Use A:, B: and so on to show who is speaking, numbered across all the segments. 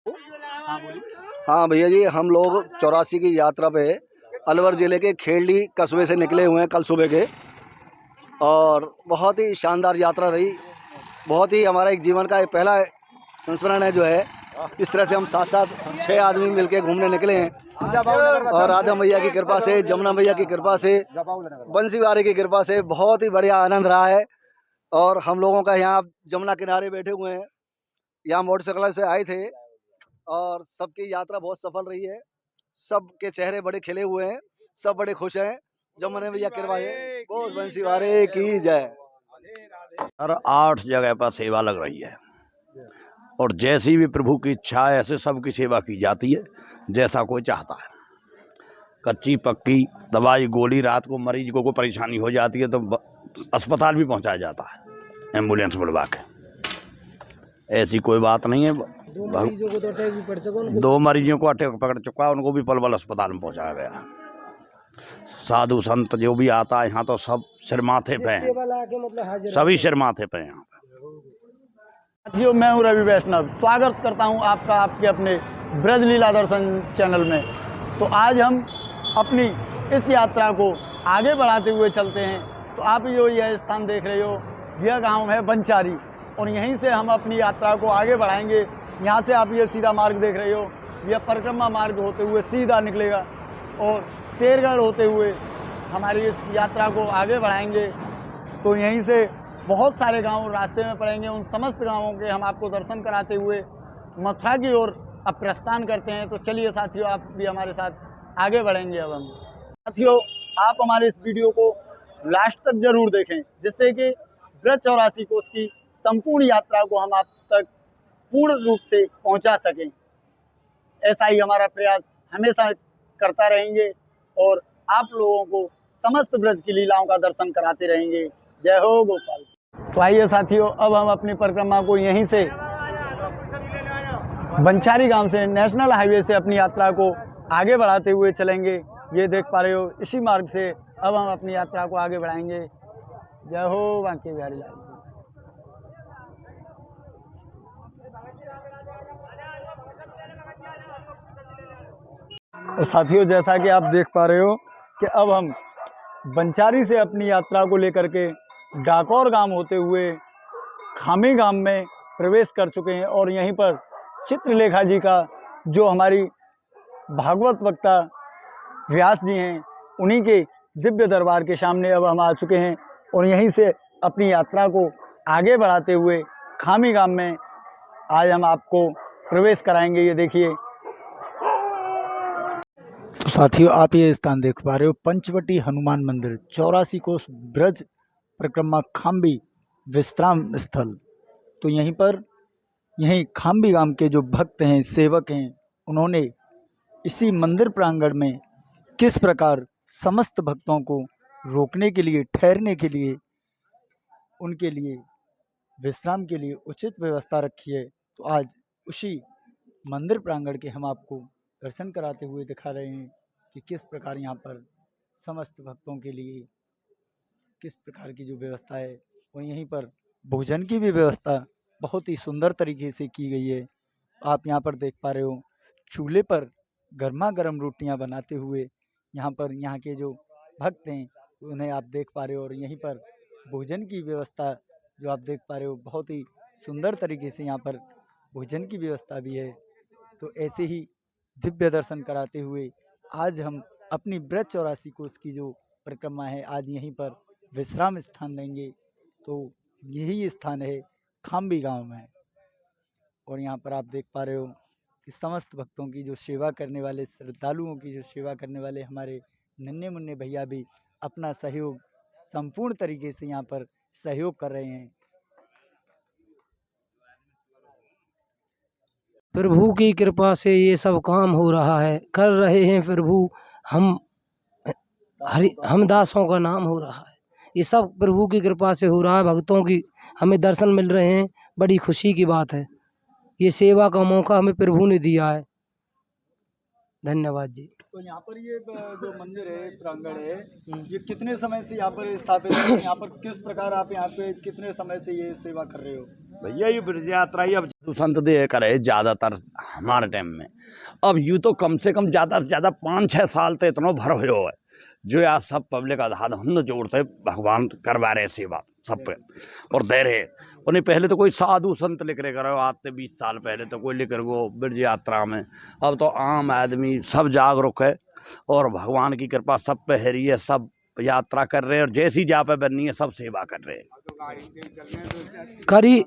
A: हाँ भैया जी, हम लोग 84 की यात्रा पे अलवर ज़िले के खेड़ली कस्बे से निकले हुए हैं कल सुबह के, और बहुत ही शानदार यात्रा रही। बहुत ही हमारा एक जीवन का पहला संस्मरण है जो है। इस तरह से हम 6 आदमी मिलके घूमने निकले हैं, और राधा मैया की कृपा से, जमुना मैया की कृपा से, बंसी वारे की कृपा से बहुत ही बढ़िया आनंद रहा है। और हम लोगों का यहाँ जमुना किनारे बैठे हुए हैं, यहाँ मोटरसाइकिल से आए थे, और सबकी यात्रा बहुत सफल रही है। सबके चेहरे बड़े खिले हुए हैं, सब बड़े खुश हैं। जमुना मैया कृपा है, बोल बंसी वारे की जय।
B: हर 8 जगह पर सेवा लग रही है, और जैसी भी प्रभु की इच्छा है ऐसे सबकी सेवा की जाती है, जैसा कोई चाहता है। कच्ची पक्की दवाई गोली, रात को मरीज को कोई परेशानी हो जाती है तो अस्पताल भी पहुंचाया जाता है एम्बुलेंस बुलवा के। ऐसी कोई बात नहीं है। 2 मरीजों को अटैक पकड़ चुका, उनको भी पलवल अस्पताल में पहुंचाया गया। साधु संत जो भी आता है यहाँ तो सब सिर माथे पे हैं, सभी सिर माथे पे हैं यहाँ पे।
C: साथियों, मैं हूँ रवि वैष्णव, स्वागत करता हूँ आपका आपके अपने ब्रज लीला दर्शन चैनल में। तो आज हम अपनी इस यात्रा को आगे बढ़ाते हुए चलते हैं। तो आप जो यह स्थान देख रहे हो, यह गांव है बंचारी, और यहीं से हम अपनी यात्रा को आगे बढ़ाएंगे। यहाँ से आप ये सीधा मार्ग देख रहे हो, यह परिक्रमा मार्ग होते हुए सीधा निकलेगा, और शेरगढ़ होते हुए हमारी इस यात्रा को आगे बढ़ाएंगे। तो यहीं से बहुत सारे गांव रास्ते में पड़ेंगे। उन समस्त गांवों के हम आपको दर्शन कराते हुए मथुरा की ओर अब प्रस्थान करते हैं। तो चलिए साथियों, आप भी हमारे साथ आगे बढ़ेंगे। अब हम साथियों, आप हमारे इस वीडियो को लास्ट तक जरूर देखें, जिससे कि ब्रज 84 कोस की संपूर्ण यात्रा को हम आप तक पूर्ण रूप से पहुंचा सकें। ऐसा ही हमारा प्रयास हमेशा करता रहेंगे, और आप लोगों को समस्त ब्रज की लीलाओं का दर्शन कराते रहेंगे। जय हो गोपाल। तो आइए साथियों, अब हम अपनी परिक्रमा को यहीं से बंचारी गांव से नेशनल हाईवे से अपनी यात्रा को आगे बढ़ाते हुए चलेंगे। ये देख पा रहे हो, इसी मार्ग से अब हम अपनी यात्रा को आगे बढ़ाएंगे। जय हो बांके बिहारी लाल। और साथियों, जैसा कि आप देख पा रहे हो कि अब हम बंचारी से अपनी यात्रा को लेकर के डाकोर गांव होते हुए खामी गांव में प्रवेश कर चुके हैं, और यहीं पर चित्रलेखा जी का, जो हमारी भागवत वक्ता व्यास जी हैं, उन्हीं के दिव्य दरबार के सामने अब हम आ चुके हैं। और यहीं से अपनी यात्रा को आगे बढ़ाते हुए खामी गांव में आज हम आपको प्रवेश कराएंगे। ये देखिए। तो साथियों, आप ये स्थान देख पा रहे हो, पंचवटी हनुमान मंदिर, 84 कोस ब्रज परिक्रमा खाम्बी विश्राम स्थल। तो यहीं खाम्बी गांव के जो भक्त हैं, सेवक हैं, उन्होंने इसी मंदिर प्रांगण में किस प्रकार समस्त भक्तों को रोकने के लिए, ठहरने के लिए, उनके लिए विश्राम के लिए उचित व्यवस्था रखी है। तो आज उसी मंदिर प्रांगण के हम आपको दर्शन कराते हुए दिखा रहे हैं कि किस प्रकार यहाँ पर समस्त भक्तों के लिए किस प्रकार की जो व्यवस्था है। और यहीं पर भोजन की भी व्यवस्था बहुत ही सुंदर तरीके से की गई है। आप यहाँ पर देख पा रहे हो, चूल्हे पर गर्मा गर्म रोटियाँ बनाते हुए यहाँ के जो भक्त हैं उन्हें आप देख पा रहे हो। और यहीं पर भोजन की व्यवस्था जो आप देख पा रहे हो, बहुत ही सुंदर तरीके से यहाँ पर भोजन की व्यवस्था भी है। तो ऐसे ही दिव्य दर्शन कराते हुए आज हम अपनी ब्रज 84 कोस की जो परिक्रमा है, आज यहीं पर विश्राम स्थान देंगे। तो यही स्थान है खाम्बी गांव में। और यहाँ पर आप देख पा रहे हो कि समस्त भक्तों की जो सेवा करने वाले, श्रद्धालुओं की जो सेवा करने वाले हमारे नन्हे मुन्ने भैया भी अपना सहयोग संपूर्ण तरीके से यहाँ पर सहयोग कर रहे हैं।
D: प्रभु की कृपा से ये सब काम हो रहा है, कर रहे हैं प्रभु। हम दासों का नाम हो रहा है। ये सब प्रभु की कृपा से हो रहा है। भक्तों की हमें दर्शन मिल रहे हैं, बड़ी खुशी की बात है। ये सेवा का मौका हमें प्रभु ने दिया है। धन्यवाद जी।
C: तो यहाँ पर ये जो मंदिर है, प्रांगण है, ये कितने समय से यहाँ पर स्थापित है? यहाँ पर किस प्रकार आप यहाँ पे कितने समय से ये सेवा कर रहे हो?
B: भैया ये ब्रज यात्रा ही अब साधु संत दे करे ज़्यादातर हमारे टाइम में। अब यूँ तो कम से कम ज़्यादा से ज़्यादा 5-6 साल तो इतना भर हो है जो आज सब पब्लिक आधार हम जोड़ते भगवान करवा रहे सेवा सब पे और दे रहे। उन्हें पहले तो कोई साधु संत लिख रहे करो, आज से 20 साल पहले तो कोई लिख रहे ब्रज यात्रा में। अब तो आम आदमी सब जागरूक है और भगवान की कृपा सब पे है रही है, सब यात्रा कर रहे हैं और जैसी जा पे बननी है सब सेवा कर रहे हैं।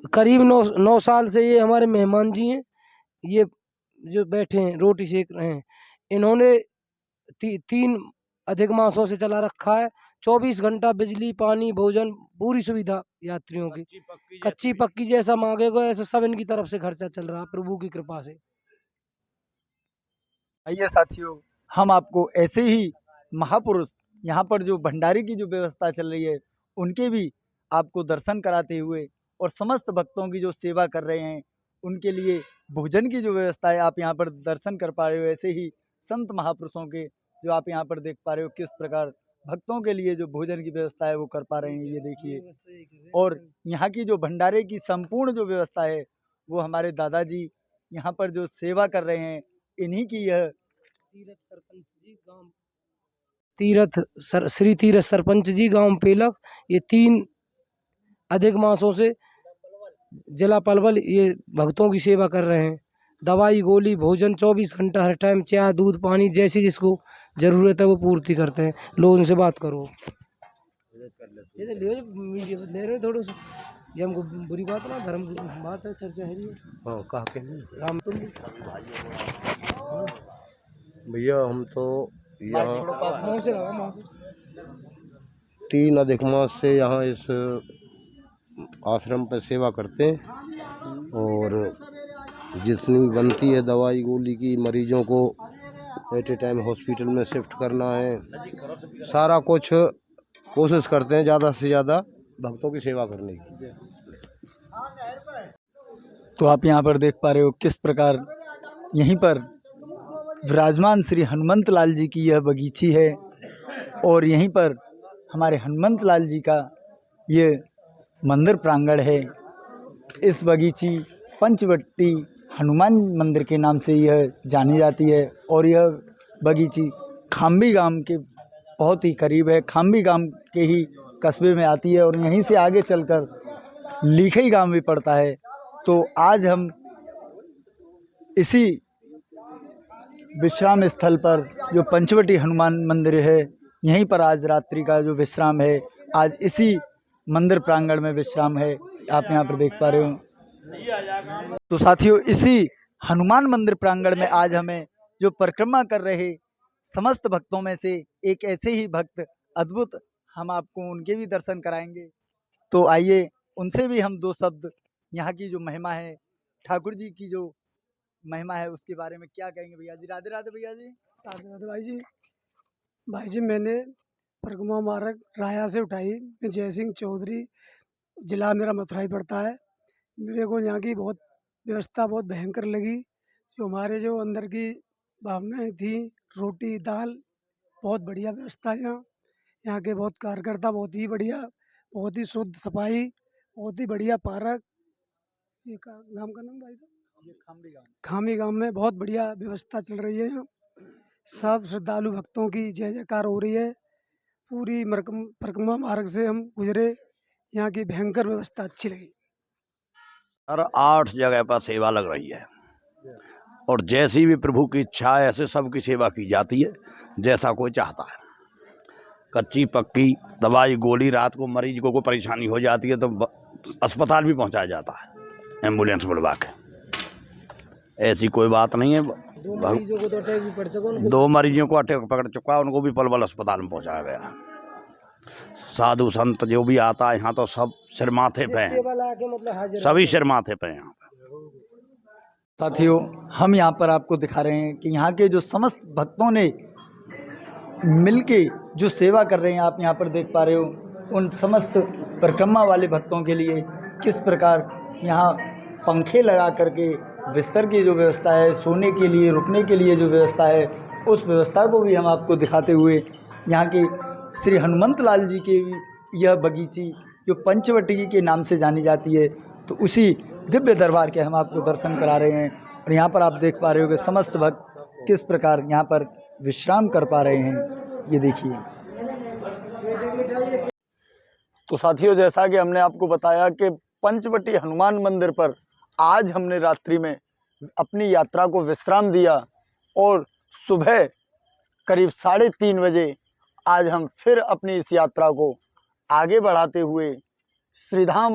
D: करीब 9 साल से ये हमारे मेहमान जी हैं, ये जो बैठे हैं रोटी सेक रहे हैं, इन्होंने 3 अधिक मासों से चला रखा है। 24 घंटा बिजली पानी भोजन पूरी सुविधा यात्रियों की, कच्ची पक्की जैसा मांगेगा ऐसा सब इनकी तरफ से खर्चा चल रहा है प्रभु की कृपा से।
C: आइए साथियों, हम आपको ऐसे ही महापुरुष यहाँ पर जो भंडारे की जो व्यवस्था चल रही है उनके भी आपको दर्शन कराते हुए और समस्त भक्तों की जो सेवा कर रहे हैं उनके लिए भोजन की जो व्यवस्था है आप यहाँ पर दर्शन कर पा रहे हो। ऐसे ही संत महापुरुषों के जो आप यहाँ पर देख पा रहे हो किस प्रकार भक्तों के लिए जो भोजन की व्यवस्था है वो कर पा रहे हैं, ये देखिए। और यहाँ की जो भंडारे की संपूर्ण जो व्यवस्था है वो हमारे दादाजी यहाँ पर जो सेवा कर रहे हैं, इन्हीं की यह
D: श्री तीरथ सरपंच जी गांव पेलक, ये 3 अधिक मासों से जिला पलवल ये भक्तों की सेवा कर रहे हैं। दवाई गोली भोजन 24 घंटा हर टाइम चाय दूध पानी जैसी जिसको ज़रूरत है वो पूर्ति करते हैं। लो उनसे बात करो, ये ले रहे थोड़ा सा, ये हमको बुरी बात ना, धर्म बात है, चर्चा है राम तुम
E: भैया हम तो यहाँ
D: से लगा
E: 3 अधिक मास से यहाँ इस आश्रम पर सेवा करते हैं और जितनी बनती है दवाई गोली की, मरीजों को एट ए टाइम हॉस्पिटल में शिफ्ट करना है, सारा कुछ कोशिश करते हैं ज़्यादा से ज़्यादा भक्तों की सेवा करने की।
C: तो आप यहाँ पर देख पा रहे हो किस प्रकार यहीं पर विराजमान श्री हनुमंत लाल जी की यह बगीची है और यहीं पर हमारे हनुमंत लाल जी का ये मंदिर प्रांगण है। इस बगीची पंचवटी हनुमान मंदिर के नाम से यह जानी जाती है और यह बगीची खाम्बी गांव के बहुत ही करीब है, खाम्बी गांव के ही कस्बे में आती है और यहीं से आगे चलकर लीखई गांव भी पड़ता है। तो आज हम इसी विश्राम स्थल पर जो पंचवटी हनुमान मंदिर है यहीं पर आज रात्रि का जो विश्राम है, आज इसी मंदिर प्रांगण में विश्राम है, आप यहाँ पर देख पा रहे हो। तो साथियों, इसी हनुमान मंदिर प्रांगण में आज हमें जो परिक्रमा कर रहे समस्त भक्तों में से एक ऐसे ही भक्त अद्भुत, हम आपको उनके भी दर्शन कराएंगे। तो आइए उनसे भी हम 2 शब्द यहाँ की जो महिमा है, ठाकुर जी की जो महिमा है उसके बारे में क्या कहेंगे भैया जी। राधे राधे भैया जी।
F: राधे राधे भाई जी मैंने परिक्रमा मार्ग राया से उठाई। मैं जय सिंह चौधरी, जिला मेरा मथुराई पड़ता है। मेरे को यहाँ की बहुत व्यवस्था बहुत भयंकर लगी। जो हमारे जो अंदर की भावनाएं थी, रोटी दाल बहुत बढ़िया व्यवस्था है यहाँ के बहुत कार्यकर्ता बहुत ही बढ़िया, बहुत ही शुद्ध सफाई, बहुत ही बढ़िया पार्क। ये गाँव का नाम भाई साहब खामी गांव में बहुत बढ़िया व्यवस्था चल रही है। यहाँ सब श्रद्धालु भक्तों की जय जयकार हो रही है। पूरी परिक्रमा मार्ग से हम गुजरे, यहाँ की भयंकर व्यवस्था अच्छी लगी।
B: हर 8 जगह पर सेवा लग रही है और जैसी भी प्रभु की इच्छा है ऐसे सबकी सेवा की जाती है जैसा कोई चाहता है। कच्ची पक्की दवाई गोली, रात को मरीज को कोई परेशानी हो जाती है तो अस्पताल भी पहुंचाया जाता है एम्बुलेंस बुलवा के, ऐसी कोई बात नहीं है।
D: 2 मरीजों को तो अटैक भी पड़ चुका,
B: 2 मरीजों को अटैक पकड़ चुका, उनको भी पलवल अस्पताल में पहुंचाया गया। साधु संत जो भी आता है यहाँ तो सब सिर माथे पे हैं,
D: मतलब
B: सभी सिर माथे पे हैं।
C: साथियों, हम यहाँ पर आपको दिखा रहे हैं कि यहाँ के जो समस्त भक्तों ने मिलके जो सेवा कर रहे हैं, आप यहाँ पर देख पा रहे हो, उन समस्त परिक्रमा वाले भक्तों के लिए किस प्रकार यहाँ पंखे लगा करके बिस्तर की जो व्यवस्था है, सोने के लिए रुकने के लिए जो व्यवस्था है उस व्यवस्था को भी हम आपको दिखाते हुए यहाँ के श्री हनुमंत लाल जी के यह बगीची जो पंचवटी के नाम से जानी जाती है, तो उसी दिव्य दरबार के हम आपको दर्शन करा रहे हैं। और यहाँ पर आप देख पा रहे हो कि समस्त भक्त किस प्रकार यहाँ पर विश्राम कर पा रहे हैं, ये देखिए। तो साथियों, जैसा कि हमने आपको बताया कि पंचवटी हनुमान मंदिर पर आज हमने रात्रि में अपनी यात्रा को विश्राम दिया और सुबह करीब 3:30 बजे आज हम फिर अपनी इस यात्रा को आगे बढ़ाते हुए श्रीधाम,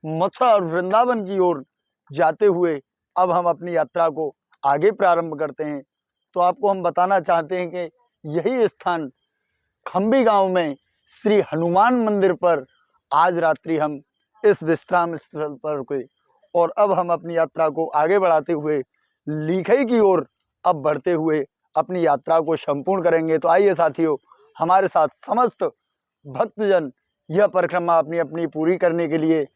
C: मथुरा और वृंदावन की ओर जाते हुए अब हम अपनी यात्रा को आगे प्रारंभ करते हैं। तो आपको हम बताना चाहते हैं कि यही स्थान खम्बी गांव में श्री हनुमान मंदिर पर आज रात्रि हम इस विश्राम स्थल पर रुके और अब हम अपनी यात्रा को आगे बढ़ाते हुए लीखई की ओर अब बढ़ते हुए अपनी यात्रा को संपूर्ण करेंगे। तो आइए साथियों, हमारे साथ समस्त भक्तजन यह परिक्रमा अपनी अपनी पूरी करने के लिए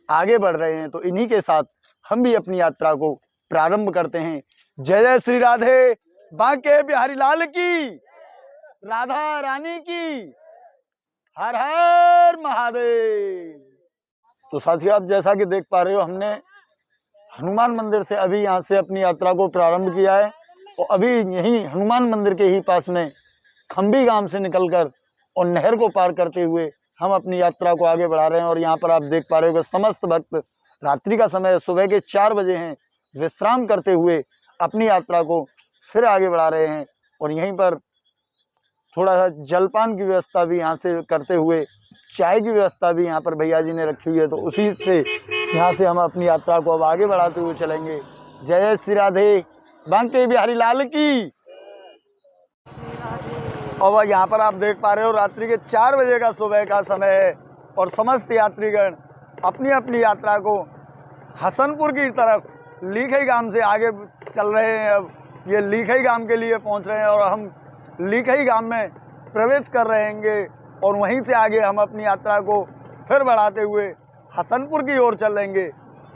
C: आगे बढ़ रहे हैं। तो इन्हीं के साथ हम भी अपनी यात्रा को प्रारंभ करते हैं। जय जय श्री राधे, बांके बिहारी लाल की, राधा रानी की, हर हर महादेव। तो साथियों, आप जैसा कि देख पा रहे हो, हमने हनुमान मंदिर से अभी यहाँ से अपनी यात्रा को प्रारंभ किया है और अभी यहीं हनुमान मंदिर के ही पास में खम्बी गांव से निकलकर और नहर को पार करते हुए हम अपनी यात्रा को आगे बढ़ा रहे हैं। और यहाँ पर आप देख पा रहे हो कि समस्त भक्त, रात्रि का समय सुबह के 4 बजे हैं, विश्राम करते हुए अपनी यात्रा को फिर आगे बढ़ा रहे हैं। और यहीं पर थोड़ा सा जलपान की व्यवस्था भी यहाँ से करते हुए, चाय की व्यवस्था भी यहाँ पर भैया जी ने रखी हुई है, तो उसी से यहाँ से हम अपनी यात्रा को अब आगे बढ़ाते हुए चलेंगे। जय जय श्री राधे, बांके बिहारी लाल की। और यहाँ पर आप देख पा रहे हो रात्रि के 4 बजे का सुबह का समय है और समस्त यात्रीगण अपनी अपनी यात्रा को हसनपुर की तरफ लीखई गांव से आगे चल रहे हैं। अब ये लीखई गांव के लिए पहुँच रहे हैं और हम लीखई गांव में प्रवेश कर रहेंगे और वहीं से आगे हम अपनी यात्रा को फिर बढ़ाते हुए हसनपुर की ओर चलेंगे।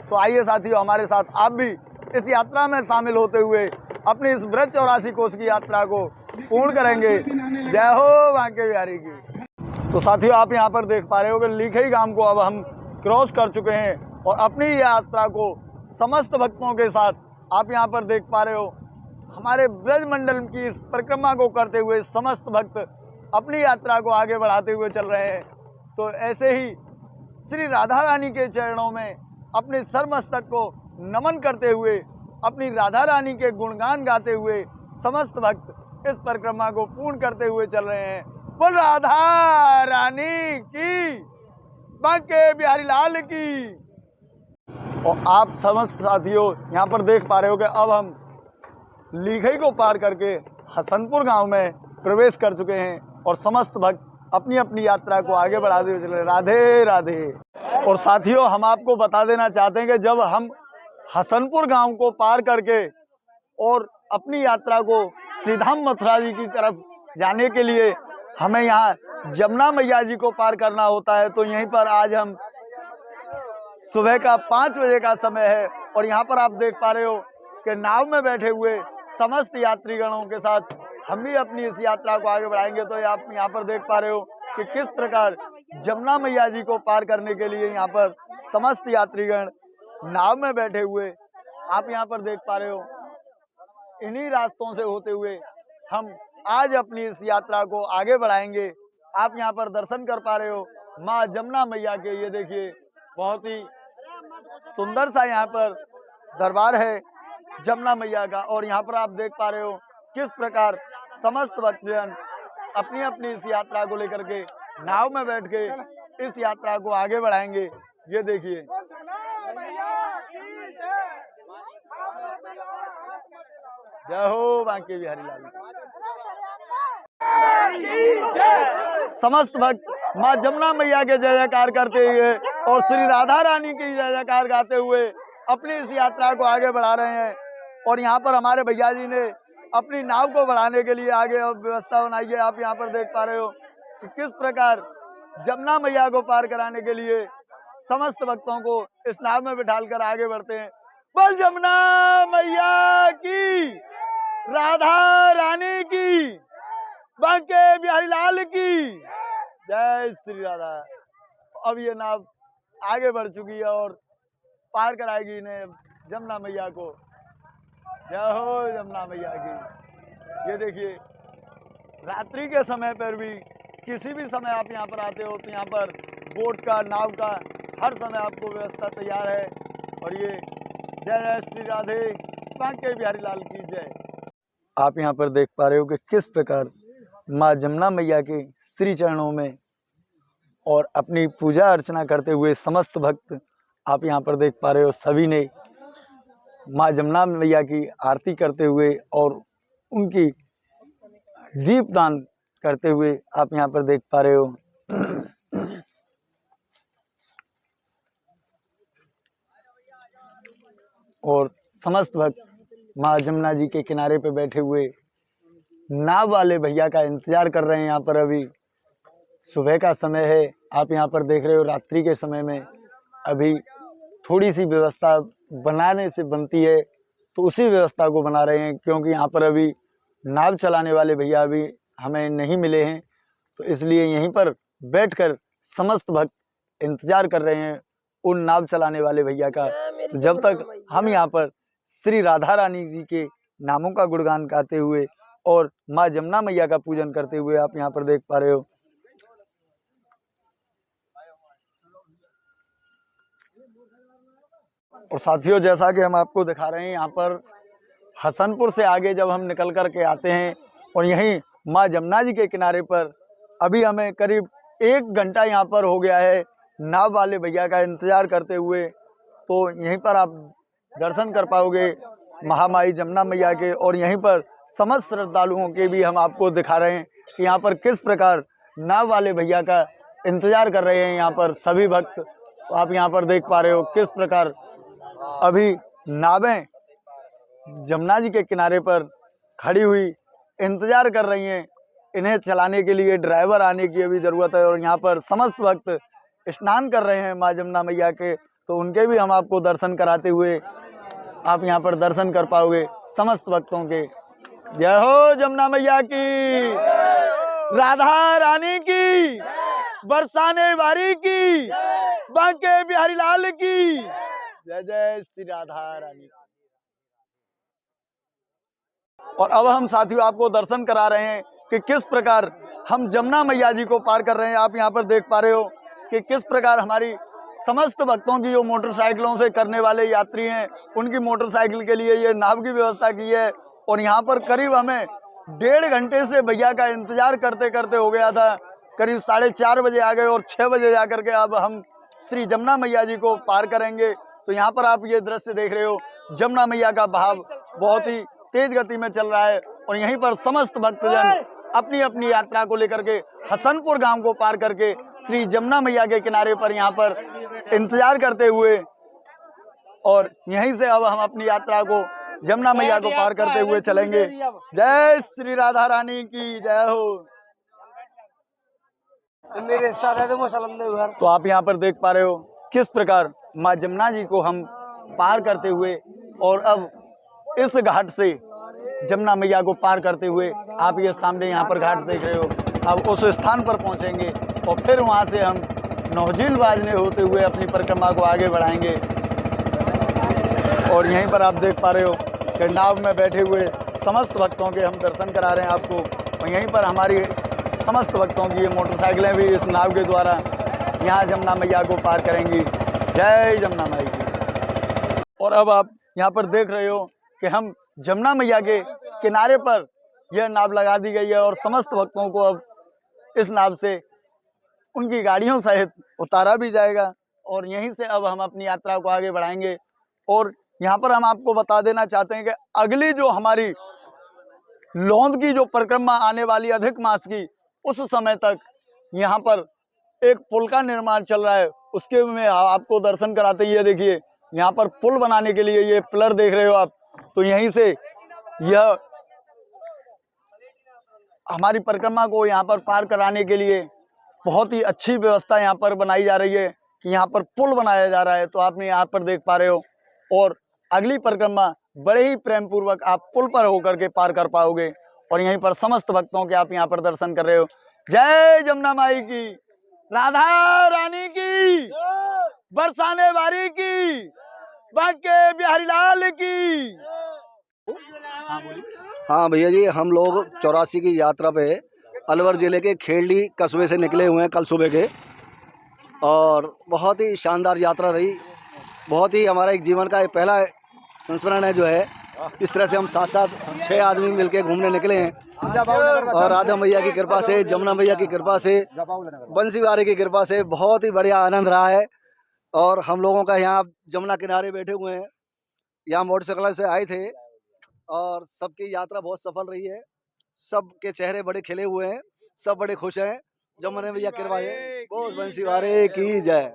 C: तो आइए साथियों, हमारे साथ आप भी इस यात्रा में शामिल होते हुए अपनी इस ब्रज 84 कोस की यात्रा को पूर्ण करेंगे। जय हो बांके बिहारी की। तो साथियों, आप यहाँ पर देख पा रहे हो कि लीखई गांव को अब हम क्रॉस कर चुके हैं और अपनी यात्रा को समस्त भक्तों के साथ आप यहाँ पर देख पा रहे हो। हमारे ब्रज मंडल की इस परिक्रमा को करते हुए समस्त भक्त अपनी यात्रा को आगे बढ़ाते हुए चल रहे हैं। तो ऐसे ही श्री राधा रानी के चरणों में अपने सरमस्तक को नमन करते हुए, अपनी राधा रानी के गुणगान गाते हुए समस्त भक्त इस परिक्रमा को पूर्ण करते हुए चल रहे हैं। बोल राधा रानी की, बांके बिहारी लाल की। और आप समस्त साथियों यहाँ पर देख पा रहे हो कि अब हम लीखई को पार करके हसनपुर गांव में प्रवेश कर चुके हैं और समस्त भक्त अपनी अपनी यात्रा को आगे बढ़ाते हुए चल रहे हैं। राधे राधे। और साथियों, हम आपको बता देना चाहते हैं कि जब हम हसनपुर गांव को पार करके और अपनी यात्रा को श्रीधाम मथुरा जी की तरफ जाने के लिए हमें यहाँ जमुना मैया जी को पार करना होता है। तो यहीं पर आज हम सुबह का 5 बजे का समय है और यहाँ पर आप देख पा रहे हो कि नाव में बैठे हुए समस्त यात्रीगणों के साथ हम भी अपनी इस यात्रा को आगे बढ़ाएंगे। तो आप यहाँ पर देख पा रहे हो कि किस प्रकार जमुना मैया जी को पार करने के लिए यहाँ पर समस्त यात्रीगण नाव में बैठे हुए आप यहाँ पर देख पा रहे हो। इन्हीं रास्तों से होते हुए हम आज अपनी इस यात्रा को आगे बढ़ाएंगे। आप यहाँ पर दर्शन कर पा रहे हो माँ जमुना मैया के। ये देखिए, बहुत ही सुंदर सा यहाँ पर दरबार है जमुना मैया का। और यहाँ पर आप देख पा रहे हो किस प्रकार समस्त भक्तजन अपनी अपनी इस यात्रा को लेकर के नाव में बैठ के इस यात्रा को आगे बढ़ाएंगे। ये देखिए, जय हो बांके बिहारी लाल। समस्त भक्त माँ जमुना मैया के जय जयकार करते हुए और श्री राधा रानी की जय जयकार गाते हुए अपनी इस यात्रा को आगे बढ़ा रहे हैं। और यहाँ पर हमारे भैया जी ने अपनी नाव को बढ़ाने के लिए आगे व्यवस्था बनाई है। आप यहाँ पर देख पा रहे हो कि किस प्रकार जमुना मैया को पार कराने के लिए समस्त भक्तों को इस नाव में बिठालकर आगे बढ़ते हैं। बोल जमुना मैया की, राधा रानी की। बांके बिहारी लाल की जय श्री राधा। अब ये नाव आगे बढ़ चुकी है और पार कराएगी इन्हें जमुना मैया को। जय हो जमुना मैया की। ये देखिए रात्रि के समय पर भी किसी भी समय आप यहाँ पर आते हो तो यहाँ पर बोट का, नाव का हर समय आपको व्यवस्था तैयार है। और ये जय जय श्री राधे, बांके बिहारी लाल की जय। आप यहाँ पर देख पा रहे हो कि किस प्रकार माँ जमुना मैया के श्री चरणों में और अपनी पूजा अर्चना करते हुए समस्त भक्त आप यहाँ पर देख पा रहे हो, सभी ने माँ जमुना मैया की आरती करते हुए और उनकी दीपदान करते हुए आप यहाँ पर देख पा रहे हो। और समस्त भक्त माँ जमुना जी के किनारे पे बैठे हुए नाव वाले भैया का इंतजार कर रहे हैं। यहाँ पर अभी सुबह का समय है, आप यहाँ पर देख रहे हो रात्रि के समय में अभी थोड़ी सी व्यवस्था बनाने से बनती है तो उसी व्यवस्था को बना रहे हैं, क्योंकि यहाँ पर अभी नाव चलाने वाले भैया अभी हमें नहीं मिले हैं, तो इसलिए यहीं पर बैठकर समस्त भक्त इंतजार कर रहे हैं उन नाव चलाने वाले भैया का। तो जब तक हम यहाँ पर श्री राधा रानी जी के नामों का गुणगान गाते हुए और माँ जमुना मैया का पूजन करते हुए आप यहाँ पर देख पा रहे हो। और साथियों, जैसा कि हम आपको दिखा रहे हैं, यहाँ पर हसनपुर से आगे जब हम निकल कर के आते हैं और यहीं माँ जमुना जी के किनारे पर अभी हमें करीब 1 घंटा यहाँ पर हो गया है नाव वाले भैया का इंतजार करते हुए, तो यहीं पर आप दर्शन कर पाओगे महामाई जमुना मैया के। और यहीं पर समस्त श्रद्धालुओं के भी हम आपको दिखा रहे हैं कि यहाँ पर किस प्रकार नाव वाले भैया का इंतजार कर रहे हैं यहाँ पर सभी भक्त। तो आप यहाँ पर देख पा रहे हो किस प्रकार अभी नावें जमुना जी के किनारे पर खड़ी हुई इंतजार कर रही हैं। इन्हें चलाने के लिए ड्राइवर आने की अभी ज़रूरत है और यहाँ पर समस्त भक्त स्नान कर रहे हैं माँ जमुना मैया के, तो उनके भी हम आपको दर्शन कराते हुए आप यहाँ पर दर्शन कर पाओगे समस्त भक्तों के। जय हो जमुना मैया की, राधा रानी की, बरसाने वारी की, बांके बिहारी लाल की जय जय श्री राधा रानी। और अब हम साथियों आपको दर्शन करा रहे हैं कि किस प्रकार हम जमुना मैया जी को पार कर रहे हैं। आप यहाँ पर देख पा रहे हो कि किस प्रकार हमारी समस्त भक्तों की जो मोटरसाइकिलों से करने वाले यात्री हैं उनकी मोटरसाइकिल के लिए ये नाव की व्यवस्था की है। और यहाँ पर करीब हमें 1.5 घंटे से भैया का इंतजार करते करते हो गया था, करीब 4:30 बजे आ गए और 6 बजे जा करके अब हम श्री जमुना मैया जी को पार करेंगे। तो यहाँ पर आप ये दृश्य देख रहे हो, जमुना मैया का बहाव बहुत ही तेज गति में चल रहा है और यहीं पर समस्त भक्तजन अपनी अपनी यात्रा को लेकर के हसनपुर गांव को पार करके श्री जमुना मैया के किनारे पर यहाँ पर इंतजार करते हुए और यहीं से अब हम अपनी यात्रा को जमुना मैया को पार करते हुए चलेंगे। जय श्री राधा रानी की जय हो।
F: मेरे साथ है तो
C: तो आप यहाँ पर देख पा रहे हो किस प्रकार माँ जमुना जी को हम पार करते हुए और अब इस घाट से जमुना मैया को पार करते हुए आप ये सामने यहाँ पर घाट देख रहे हो, अब उस स्थान पर पहुँचेंगे और फिर वहाँ से हम नौजील बाजने होते हुए अपनी परिक्रमा को आगे बढ़ाएंगे। और यहीं पर आप देख पा रहे हो कि नाव में बैठे हुए समस्त भक्तों के हम दर्शन करा रहे हैं आपको। और यहीं पर हमारी समस्त भक्तों की ये मोटरसाइकिलें भी इस नाव के द्वारा यहाँ जमुना मैया को पार करेंगी। जय जमुना माई की। और अब आप यहाँ पर देख रहे हो कि हम जमुना मैया के किनारे पर यह नाव लगा दी गई है और समस्त भक्तों को अब इस नाव से उनकी गाड़ियों सहित उतारा भी जाएगा और यहीं से अब हम अपनी यात्रा को आगे बढ़ाएंगे। और यहाँ पर हम आपको बता देना चाहते हैं कि अगली जो हमारी लौंद की जो परिक्रमा आने वाली अधिक मास की, उस समय तक यहाँ पर एक पुल का निर्माण चल रहा है, उसके में आपको दर्शन कराते ही। देखिए यहाँ पर पुल बनाने के लिए ये पिलर देख रहे हो आप, तो यहीं से यह हमारी परिक्रमा को यहाँ पर पार कराने के लिए बहुत ही अच्छी व्यवस्था यहाँ पर बनाई जा रही है कि यहाँ पर पुल बनाया जा रहा है। तो आपने यहाँ पर देख पा रहे हो और अगली परिक्रमा बड़े ही प्रेम पूर्वक आप पुल पर होकर के पार कर पाओगे। और यहीं पर समस्त भक्तों के आप यहाँ पर दर्शन कर रहे हो। जय जमुना माई की, राधा रानी की, बरसाने वारी की, बांके बिहारी लाल की।
A: हाँ भैया जी, हम लोग 84 की यात्रा पे अलवर ज़िले के खेड़ी कस्बे से निकले हुए हैं कल सुबह के, और बहुत ही शानदार यात्रा रही। बहुत ही हमारा एक जीवन का एक पहला संस्मरण है जो है। इस तरह से हम साथ साथ 6 आदमी मिलके घूमने निकले हैं, और राधा मैया की कृपा से, जमुना मैया की कृपा से, बंसी वारे की कृपा से बहुत ही बढ़िया आनंद रहा है। और हम लोगों का यहाँ जमुना किनारे बैठे हुए हैं, यहाँ मोटरसाइकिल से आए थे, और सबकी यात्रा बहुत सफल रही है। सबके चेहरे बड़े खिले हुए हैं, सब बड़े खुश हैं। जमुना मैया कृपा है, बोल बंसी वारे की जय।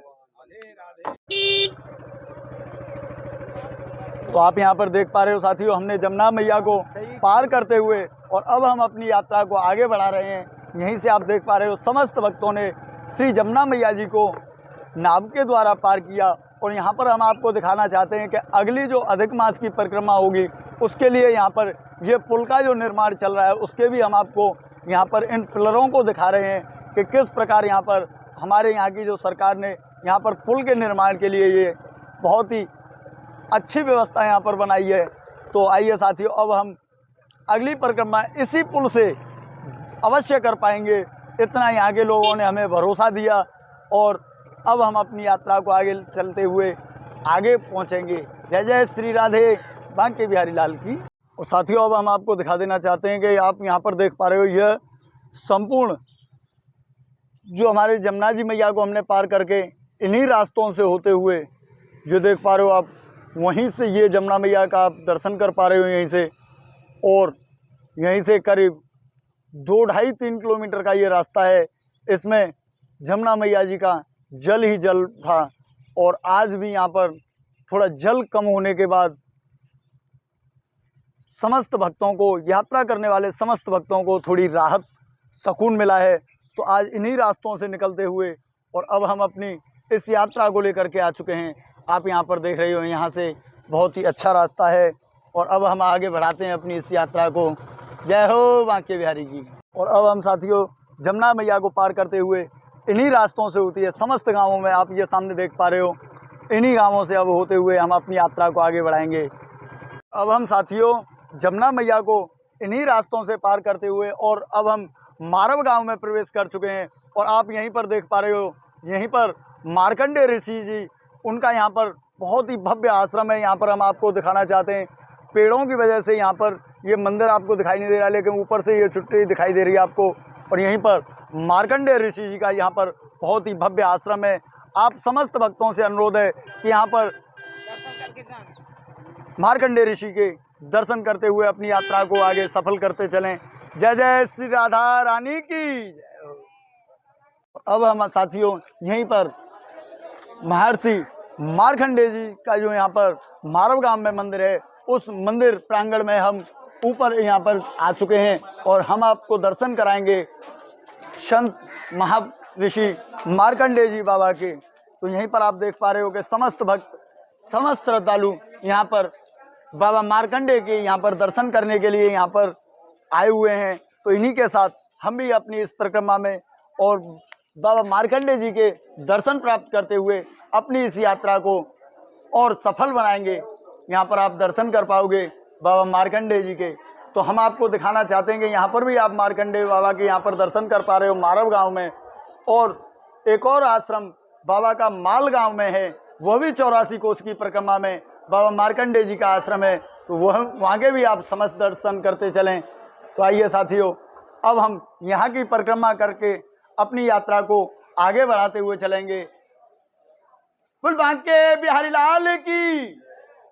C: तो आप यहाँ पर देख पा रहे हो साथियों, हमने जमुना मैया को पार करते हुए और अब हम अपनी यात्रा को आगे बढ़ा रहे हैं। यहीं से आप देख पा रहे हो समस्त भक्तों ने श्री जमुना मैया जी को नाव के द्वारा पार किया। और यहाँ पर हम आपको दिखाना चाहते हैं कि अगली जो अधिक मास की परिक्रमा होगी उसके लिए यहाँ पर ये पुल का जो निर्माण चल रहा है उसके भी हम आपको यहाँ पर इन पिलरों को दिखा रहे हैं कि किस प्रकार यहाँ पर हमारे यहाँ की जो सरकार ने यहाँ पर पुल के निर्माण के लिए ये बहुत ही अच्छी व्यवस्था यहाँ पर बनाई है। तो आइए साथियों, अब हम अगली परिक्रमा इसी पुल से अवश्य कर पाएंगे, इतना यहाँ के लोगों ने हमें भरोसा दिया। और अब हम अपनी यात्रा को आगे चलते हुए आगे पहुँचेंगे। जय जय श्री राधे बांके बिहारी लाल की। और साथियों, अब हम आपको दिखा देना चाहते हैं कि आप यहाँ पर देख पा रहे हो, यह संपूर्ण जो हमारे जमुना जी मैया को हमने पार करके इन्हीं रास्तों से होते हुए जो देख पा रहे हो आप, वहीं से ये जमुना मैया का आप दर्शन कर पा रहे हो यहीं से। और यहीं से करीब 2-2.5-3 किलोमीटर का ये रास्ता है। इसमें जमुना मैया जी का जल ही जल था, और आज भी यहाँ पर थोड़ा जल कम होने के बाद समस्त भक्तों को, यात्रा करने वाले समस्त भक्तों को थोड़ी राहत सुकून मिला है। तो आज इन्हीं रास्तों से निकलते हुए और अब हम अपनी इस यात्रा को लेकर के आ चुके हैं। आप यहाँ पर देख रहे हो, यहाँ से बहुत ही अच्छा रास्ता है, और अब हम आगे बढ़ाते हैं अपनी इस यात्रा को। जय हो बांके बिहारी की। और अब हम साथियों जमुना मैया को पार करते हुए इन्हीं रास्तों से होती है समस्त गांवों में, आप ये सामने देख पा रहे हो, इन्हीं गांवों से अब होते हुए हम अपनी यात्रा को आगे बढ़ाएंगे। अब हम साथियों जमुना मैया को इन्हीं रास्तों से पार करते हुए और अब हम मारव गांव में प्रवेश कर चुके हैं। और आप यहीं पर देख पा रहे हो, यहीं पर मार्कंडेय ऋषि जी, उनका यहाँ पर बहुत ही भव्य आश्रम है। यहाँ पर हम आपको दिखाना चाहते हैं, पेड़ों की वजह से यहाँ पर ये मंदिर आपको दिखाई नहीं दे रहा, लेकिन ऊपर से ये छुट्टी दिखाई दे रही है आपको। और यहीं पर मार्कंडेय ऋषि जी का यहाँ पर बहुत ही भव्य आश्रम है। आप समस्त भक्तों से अनुरोध है कि यहाँ पर मार्कंडेय ऋषि के दर्शन करते हुए अपनी यात्रा को आगे सफल करते चलें। जय जय श्री राधा रानी की। अब हम साथियों यहीं पर महर्षि मार्कंडेय जी का जो यहाँ पर मारव गांव में मंदिर है, उस मंदिर प्रांगण में हम ऊपर यहाँ पर आ चुके हैं और हम आपको दर्शन कराएंगे संत महर्षि मार्कंडेय जी बाबा के। तो यहीं पर आप देख पा रहे हो कि समस्त भक्त, समस्त श्रद्धालु यहाँ पर बाबा मार्कंडेय के यहाँ पर दर्शन करने के लिए यहाँ पर आए हुए हैं। तो इन्हीं के साथ हम भी अपनी इस परिक्रमा में और बाबा मार्कंडेय जी के दर्शन प्राप्त करते हुए अपनी इस यात्रा को और सफल बनाएंगे। यहाँ पर आप दर्शन कर पाओगे बाबा मार्कंडेय जी के। तो हम आपको दिखाना चाहते हैं कि यहाँ पर भी आप मार्कंडेय बाबा के यहाँ पर दर्शन कर पा रहे हो मारव गांव में। और एक और आश्रम बाबा का माल गांव में है, वह भी 84 कोस की परिक्रमा में बाबा मार्कंडेय जी का आश्रम है। तो वह वहाँ के भी आप समस्त दर्शन करते चलें। तो आइए साथियों, अब हम यहाँ की परिक्रमा करके अपनी यात्रा को आगे बढ़ाते हुए चलेंगे। बोल बांके बिहारी लाल की,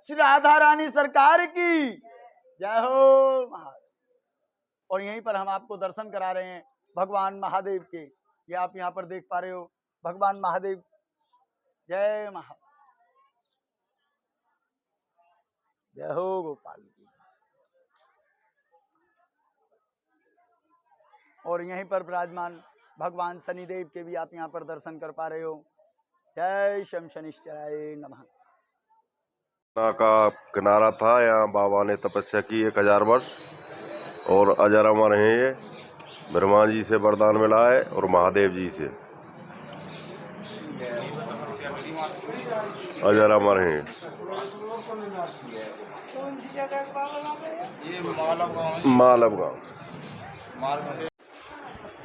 C: श्री राधा रानी सरकार की जय हो। और यहीं पर हम आपको दर्शन करा रहे हैं भगवान महादेव के। ये आप यहाँ पर देख पा रहे हो भगवान महादेव। जय महा, जय हो गोपाल की। और यहीं पर विराजमान भगवान शनिदेव के भी आप यहाँ पर दर्शन कर पा रहे हो। जय शम शनिश्चराय नमः।
G: का किनारा था, यहाँ बाबा ने तपस्या की 1000 वर्ष, और अजर अमर हैं ये। ब्रह्मा जी से वरदान मिला है और महादेव जी से अजर अमर हैं। मालव गाँव।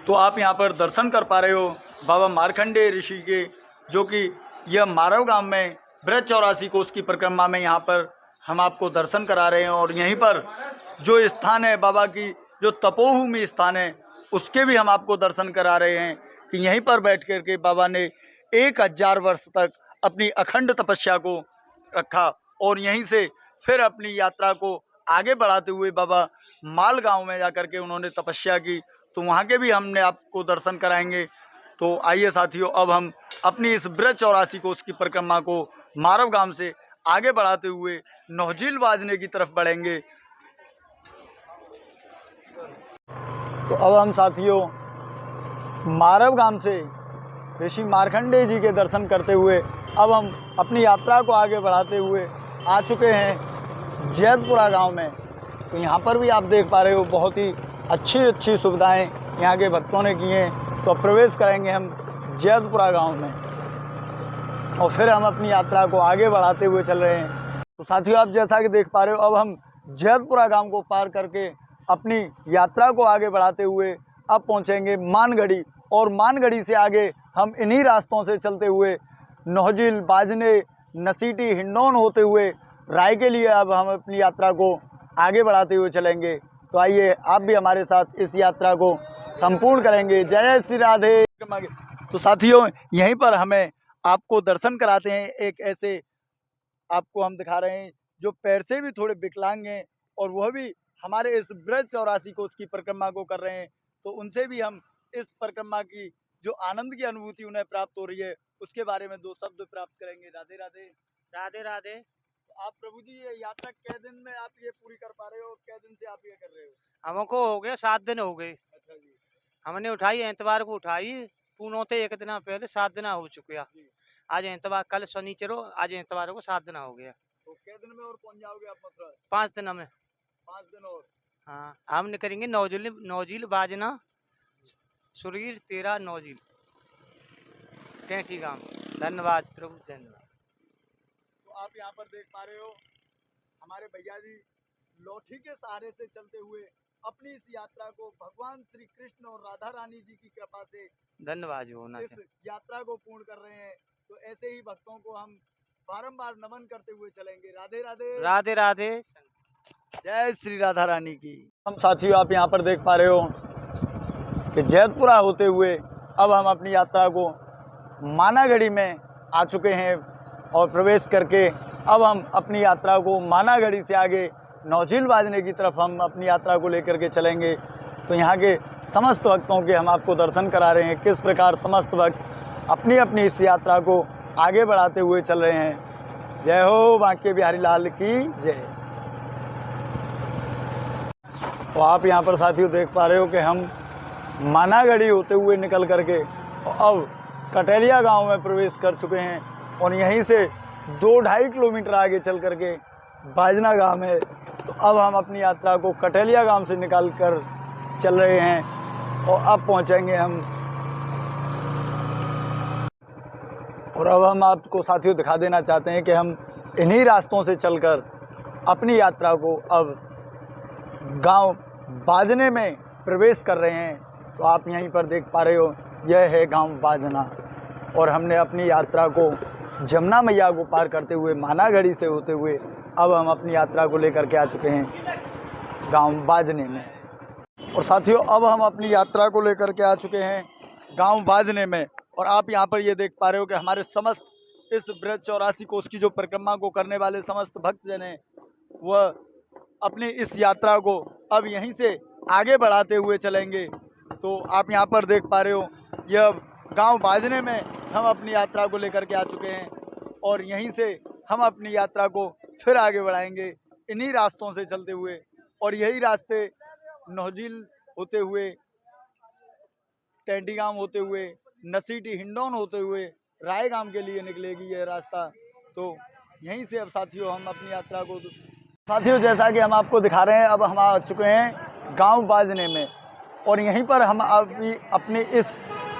C: तो आप यहाँ पर दर्शन कर पा रहे हो बाबा मार्कंडेय ऋषि के, जो कि यह मारव गांव में ब्रज 84 कोस की परिक्रमा में यहाँ पर हम आपको दर्शन करा रहे हैं। और यहीं पर जो स्थान है बाबा की, जो तपोभूमि स्थान है, उसके भी हम आपको दर्शन करा रहे हैं कि यहीं पर बैठ कर के बाबा ने 1000 वर्ष तक अपनी अखंड तपस्या को रखा और यहीं से फिर अपनी यात्रा को आगे बढ़ाते हुए बाबा माल गांव में जाकर के उन्होंने तपस्या की। तो वहाँ के भी हमने आपको दर्शन कराएंगे। तो आइए साथियों, अब हम अपनी इस ब्रज 84 कोस की परिक्रमा को मारव गांव से आगे बढ़ाते हुए नौझील बाजने की तरफ बढ़ेंगे। तो अब हम साथियों मारव गांव से ऋषि मार्कंडेय जी के दर्शन करते हुए अब हम अपनी यात्रा को आगे बढ़ाते हुए आ चुके हैं जैतपुरा गांव में। तो यहाँ पर भी आप देख पा रहे हो बहुत ही अच्छी सुविधाएं यहाँ के भक्तों ने की हैं। तो अब प्रवेश करेंगे हम जैतपुरा गांव में और फिर हम अपनी यात्रा को आगे बढ़ाते हुए चल रहे हैं। तो साथियों आप जैसा कि देख पा रहे हो अब हम जैतपुरा गांव को पार करके अपनी यात्रा को आगे बढ़ाते हुए अब पहुंचेंगे मानगढ़ी, और मानगढ़ी से आगे हम इन्हीं रास्तों से चलते हुए नौझील, बाजने, नसीटी, हिंडौन होते हुए राय के लिए अब हम अपनी यात्रा को आगे बढ़ाते हुए चलेंगे। तो आइए आप भी हमारे साथ इस यात्रा को संपूर्ण करेंगे। जय श्री राधे। तो साथियों यहीं पर हमें आपको दर्शन कराते हैं, एक ऐसे आपको हम दिखा रहे हैं जो पैर से भी थोड़े विकलांग हैं और वह भी हमारे इस ब्रज 84 कोस की परिक्रमा को कर रहे हैं। तो उनसे भी हम इस परिक्रमा की जो आनंद की अनुभूति उन्हें प्राप्त हो रही है उसके बारे में 2 शब्द प्राप्त करेंगे। राधे राधे।
H: राधे राधे।
C: तो आप प्रभु जी ये यात्रा कै दिन में आप ये पूरी कर पा रहे हो, कै दिन से आप ये कर रहे हो?
H: हमको हो गया 7 दिन हो गए।
C: अच्छा जी।
H: हमने उठाई एतवार को उठाई, पूनों ते 1 दिन पहले 7 दिन हो चुके। आज एतवार, कल शनिचरो, आज एतवार को 7 दिन हो गया।
C: तो कै दिन में और पहुंच जाओगे आप मथुरा?
H: 5 दिन में।
C: 5 दिन और।
H: हाँ, हम करेंगे नौझील बाजना सुरगीर 13 नौझील टेंटी गांव। धन्यवाद प्रभु, धन्यवाद।
C: तो आप यहाँ पर देख पा रहे हो हमारे भैया जी लौठी के सहारे से चलते हुए अपनी इस यात्रा को भगवान श्री कृष्ण और राधा रानी जी की कृपा से
H: धन्यवाद होना
C: इस यात्रा को पूर्ण कर रहे हैं। तो ऐसे ही भक्तों को हम बारंबार नमन करते हुए चलेंगे। राधे राधे।
H: राधे राधे।
C: जय श्री राधा रानी की। हम साथियों आप यहाँ पर देख पा रहे हो कि जैतपुरा होते हुए अब हम अपनी यात्रा को मानागढ़ी में आ चुके हैं और प्रवेश करके अब हम अपनी यात्रा को मानागढ़ी से आगे नौझील बाजने की तरफ हम अपनी यात्रा को लेकर के चलेंगे। तो यहाँ के समस्त भक्तों के हम आपको दर्शन करा रहे हैं किस प्रकार समस्त भक्त अपनी अपनी इस यात्रा को आगे बढ़ाते हुए चल रहे हैं। जय हो बांके बिहारी लाल की जय। तो आप यहाँ पर साथियों देख पा रहे हो कि हम मानागढ़ी होते हुए निकल करके अब कटेलिया गांव में प्रवेश कर चुके हैं और यहीं से 2-2.5 किलोमीटर आगे चल करके बाजना गांव है। तो अब हम अपनी यात्रा को कटेलिया गांव से निकाल कर चल रहे हैं और अब पहुंचेंगे हम। और अब हम आपको साथियों दिखा देना चाहते हैं कि हम इन्हीं रास्तों से चलकर अपनी यात्रा को अब गांव बाजने में प्रवेश कर रहे हैं। तो आप यहीं पर देख पा रहे हो यह है गांव बाजना और हमने अपनी यात्रा को जमुना मैया को पार करते हुए मानागढ़ी से होते हुए अब हम अपनी यात्रा को लेकर के आ चुके हैं गांव बाजने में। और साथियों अब हम अपनी यात्रा को लेकर के आ चुके हैं गांव बाजने में और आप यहां पर ये देख पा रहे हो कि हमारे समस्त इस ब्रज 84 कोस की जो परिक्रमा को करने वाले समस्त भक्तजन हैं वह अपनी इस यात्रा को अब यहीं से आगे बढ़ाते हुए चलेंगे। तो आप यहाँ पर देख पा रहे हो यह गांव बाजने में हम अपनी यात्रा को लेकर के आ चुके हैं और यहीं से हम अपनी यात्रा को फिर आगे बढ़ाएंगे इन्हीं रास्तों से चलते हुए। और यही रास्ते नौझील होते हुए, टेंटी गांव होते हुए, नसीटी, हिंडौन होते हुए रायगाम के लिए निकलेगी यह रास्ता। तो यहीं से अब साथियों हम अपनी यात्रा को, साथियों जैसा कि हम आपको दिखा रहे हैं अब हम आ चुके हैं गांव बाजने में। और यहीं पर हम अभी अपनी इस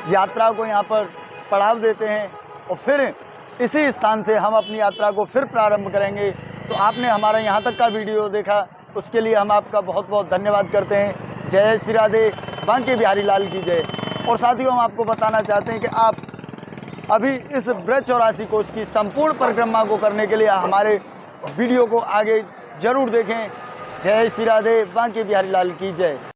C: यात्रा को यहाँ पर पड़ाव देते हैं और फिर इसी स्थान से हम अपनी यात्रा को फिर प्रारंभ करेंगे। तो आपने हमारा यहाँ तक का वीडियो देखा, उसके लिए हम आपका बहुत बहुत धन्यवाद करते हैं। जय श्री राधे, बांके बिहारी लाल की जय। और साथियों, हम आपको बताना चाहते हैं कि आप अभी इस ब्रज 84 कोस की संपूर्ण परिक्रमा को करने के लिए हमारे वीडियो को आगे जरूर देखें। जय श्री राधे, बांके बिहारी लाल की जय।